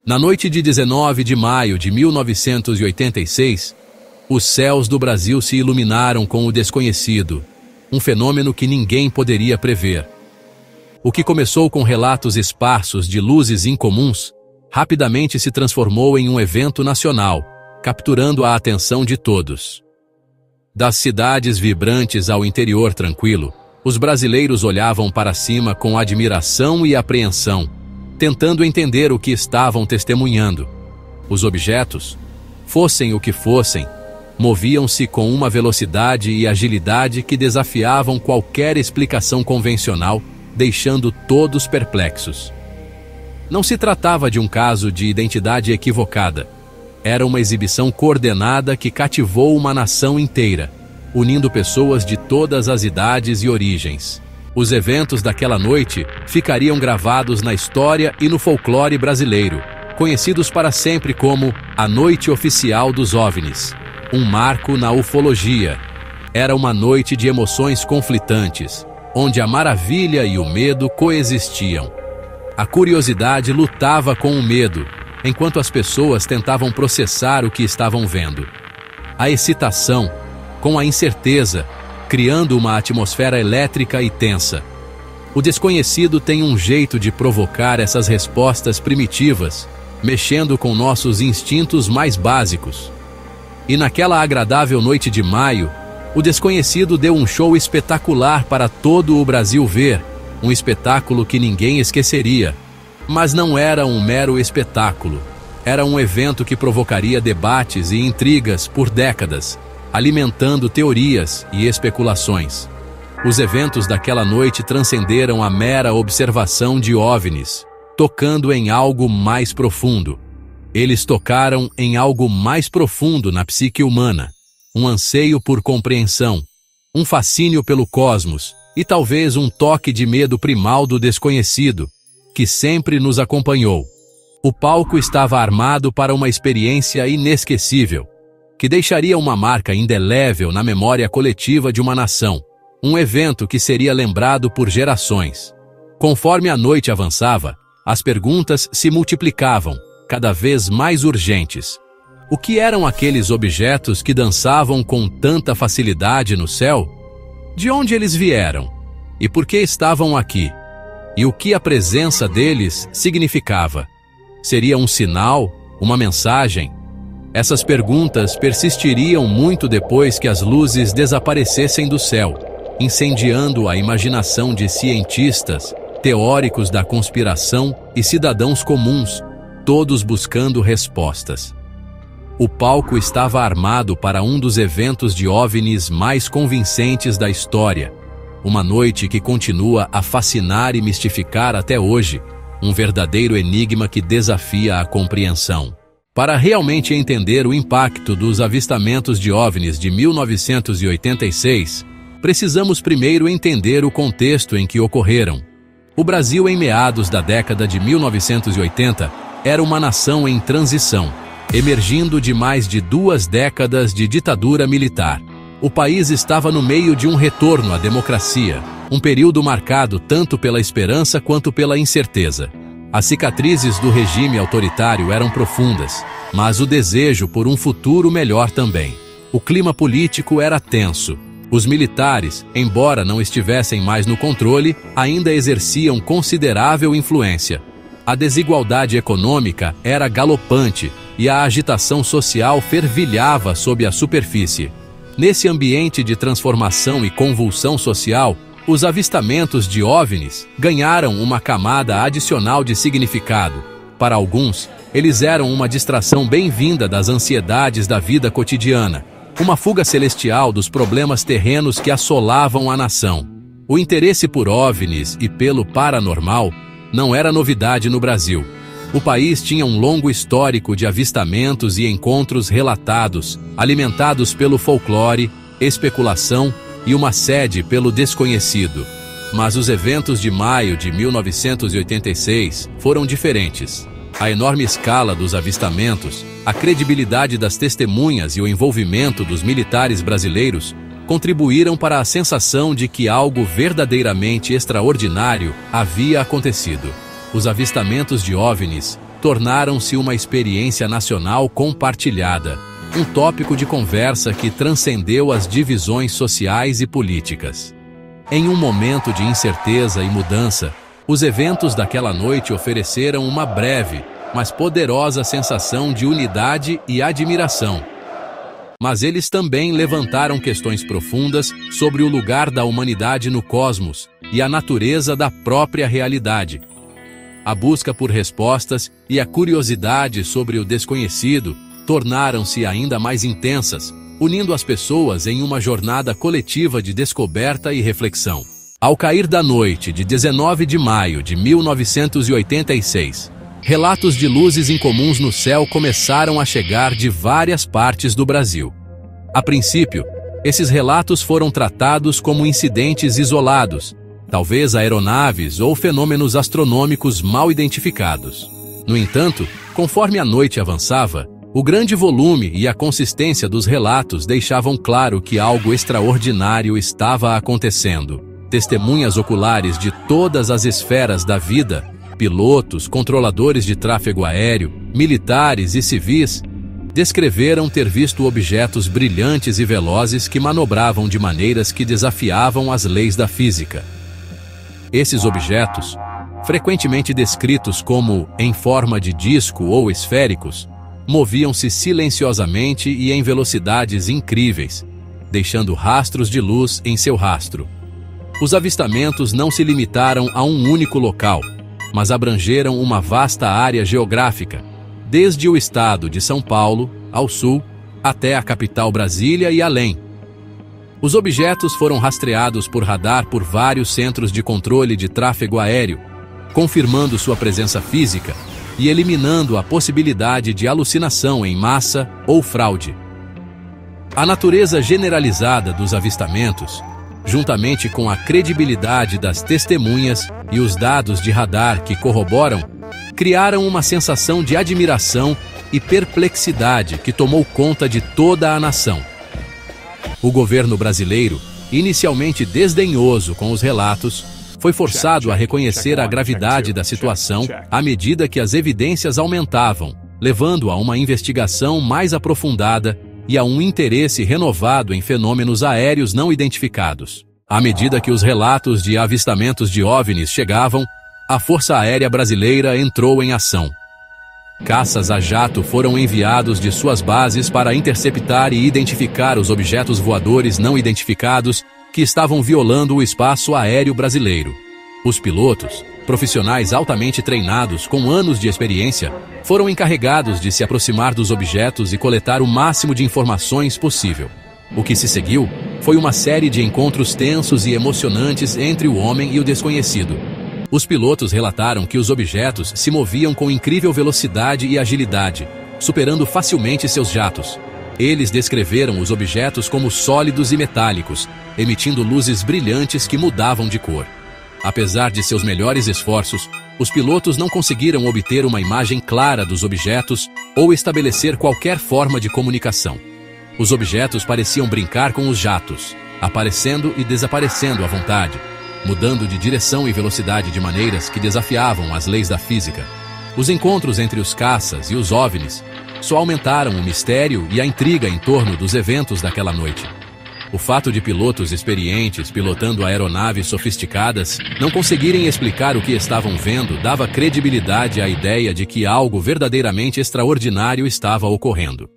Na noite de 19 de maio de 1986, os céus do Brasil se iluminaram com o desconhecido, um fenômeno que ninguém poderia prever. O que começou com relatos esparsos de luzes incomuns, rapidamente se transformou em um evento nacional, capturando a atenção de todos. Das cidades vibrantes ao interior tranquilo, os brasileiros olhavam para cima com admiração e apreensão, tentando entender o que estavam testemunhando. Os objetos, fossem o que fossem, moviam-se com uma velocidade e agilidade que desafiavam qualquer explicação convencional, deixando todos perplexos. Não se tratava de um caso de identidade equivocada. Era uma exibição coordenada que cativou uma nação inteira, unindo pessoas de todas as idades e origens. Os eventos daquela noite ficariam gravados na história e no folclore brasileiro, conhecidos para sempre como a Noite Oficial dos OVNIs, um marco na ufologia. Era uma noite de emoções conflitantes, onde a maravilha e o medo coexistiam. A curiosidade lutava com o medo, enquanto as pessoas tentavam processar o que estavam vendo. A excitação, com a incerteza, criando uma atmosfera elétrica e tensa. O desconhecido tem um jeito de provocar essas respostas primitivas, mexendo com nossos instintos mais básicos. E naquela agradável noite de maio, o desconhecido deu um show espetacular para todo o Brasil ver, um espetáculo que ninguém esqueceria. Mas não era um mero espetáculo. Era um evento que provocaria debates e intrigas por décadas, alimentando teorias e especulações. Os eventos daquela noite transcenderam a mera observação de OVNIs, tocando em algo mais profundo. Eles tocaram em algo mais profundo na psique humana, um anseio por compreensão, um fascínio pelo cosmos e talvez um toque de medo primal do desconhecido, que sempre nos acompanhou. O palco estava armado para uma experiência inesquecível, que deixaria uma marca indelével na memória coletiva de uma nação, um evento que seria lembrado por gerações. Conforme a noite avançava, as perguntas se multiplicavam, cada vez mais urgentes. O que eram aqueles objetos que dançavam com tanta facilidade no céu? De onde eles vieram? E por que estavam aqui? E o que a presença deles significava? Seria um sinal? Uma mensagem? Essas perguntas persistiriam muito depois que as luzes desaparecessem do céu, incendiando a imaginação de cientistas, teóricos da conspiração e cidadãos comuns, todos buscando respostas. O palco estava armado para um dos eventos de OVNIs mais convincentes da história, uma noite que continua a fascinar e mistificar até hoje, um verdadeiro enigma que desafia a compreensão. Para realmente entender o impacto dos avistamentos de OVNIs de 1986, precisamos primeiro entender o contexto em que ocorreram. O Brasil, em meados da década de 1980, era uma nação em transição, emergindo de mais de 2 décadas de ditadura militar. O país estava no meio de um retorno à democracia, um período marcado tanto pela esperança quanto pela incerteza. As cicatrizes do regime autoritário eram profundas, mas o desejo por um futuro melhor também. O clima político era tenso. Os militares, embora não estivessem mais no controle, ainda exerciam considerável influência. A desigualdade econômica era galopante e a agitação social fervilhava sob a superfície. Nesse ambiente de transformação e convulsão social, os avistamentos de OVNIs ganharam uma camada adicional de significado. Para alguns, eles eram uma distração bem-vinda das ansiedades da vida cotidiana, uma fuga celestial dos problemas terrenos que assolavam a nação. O interesse por OVNIs e pelo paranormal não era novidade no Brasil. O país tinha um longo histórico de avistamentos e encontros relatados, alimentados pelo folclore, especulação e uma sede pelo desconhecido. Mas os eventos de maio de 1986 foram diferentes. A enorme escala dos avistamentos, a credibilidade das testemunhas e o envolvimento dos militares brasileiros contribuíram para a sensação de que algo verdadeiramente extraordinário havia acontecido. Os avistamentos de OVNIs tornaram-se uma experiência nacional compartilhada, um tópico de conversa que transcendeu as divisões sociais e políticas. Em um momento de incerteza e mudança, os eventos daquela noite ofereceram uma breve, mas poderosa sensação de unidade e admiração. Mas eles também levantaram questões profundas sobre o lugar da humanidade no cosmos e a natureza da própria realidade. A busca por respostas e a curiosidade sobre o desconhecido tornaram-se ainda mais intensas, unindo as pessoas em uma jornada coletiva de descoberta e reflexão. Ao cair da noite de 19 de maio de 1986, relatos de luzes incomuns no céu começaram a chegar de várias partes do Brasil. A princípio, esses relatos foram tratados como incidentes isolados, talvez aeronaves ou fenômenos astronômicos mal identificados. No entanto, conforme a noite avançava, o grande volume e a consistência dos relatos deixavam claro que algo extraordinário estava acontecendo. Testemunhas oculares de todas as esferas da vida, pilotos, controladores de tráfego aéreo, militares e civis, descreveram ter visto objetos brilhantes e velozes que manobravam de maneiras que desafiavam as leis da física. Esses objetos, frequentemente descritos como em forma de disco ou esféricos, moviam-se silenciosamente e em velocidades incríveis, deixando rastros de luz em seu rastro. Os avistamentos não se limitaram a um único local, mas abrangeram uma vasta área geográfica, desde o estado de São Paulo, ao sul, até a capital Brasília e além. Os objetos foram rastreados por radar por vários centros de controle de tráfego aéreo, confirmando sua presença física e eliminando a possibilidade de alucinação em massa ou fraude. A natureza generalizada dos avistamentos, juntamente com a credibilidade das testemunhas e os dados de radar que corroboram, criaram uma sensação de admiração e perplexidade que tomou conta de toda a nação. O governo brasileiro, inicialmente desdenhoso com os relatos, foi forçado a reconhecer a gravidade da situação à medida que as evidências aumentavam, levando a uma investigação mais aprofundada e a um interesse renovado em fenômenos aéreos não identificados. À medida que os relatos de avistamentos de OVNIs chegavam, a Força Aérea Brasileira entrou em ação. Caças a jato foram enviados de suas bases para interceptar e identificar os objetos voadores não identificados que estavam violando o espaço aéreo brasileiro. Os pilotos, profissionais altamente treinados com anos de experiência, foram encarregados de se aproximar dos objetos e coletar o máximo de informações possível. O que se seguiu foi uma série de encontros tensos e emocionantes entre o homem e o desconhecido. Os pilotos relataram que os objetos se moviam com incrível velocidade e agilidade, superando facilmente seus jatos. Eles descreveram os objetos como sólidos e metálicos, emitindo luzes brilhantes que mudavam de cor. Apesar de seus melhores esforços, os pilotos não conseguiram obter uma imagem clara dos objetos ou estabelecer qualquer forma de comunicação. Os objetos pareciam brincar com os jatos, aparecendo e desaparecendo à vontade, mudando de direção e velocidade de maneiras que desafiavam as leis da física. Os encontros entre os caças e os OVNIs só aumentaram o mistério e a intriga em torno dos eventos daquela noite. O fato de pilotos experientes pilotando aeronaves sofisticadas não conseguirem explicar o que estavam vendo dava credibilidade à ideia de que algo verdadeiramente extraordinário estava ocorrendo.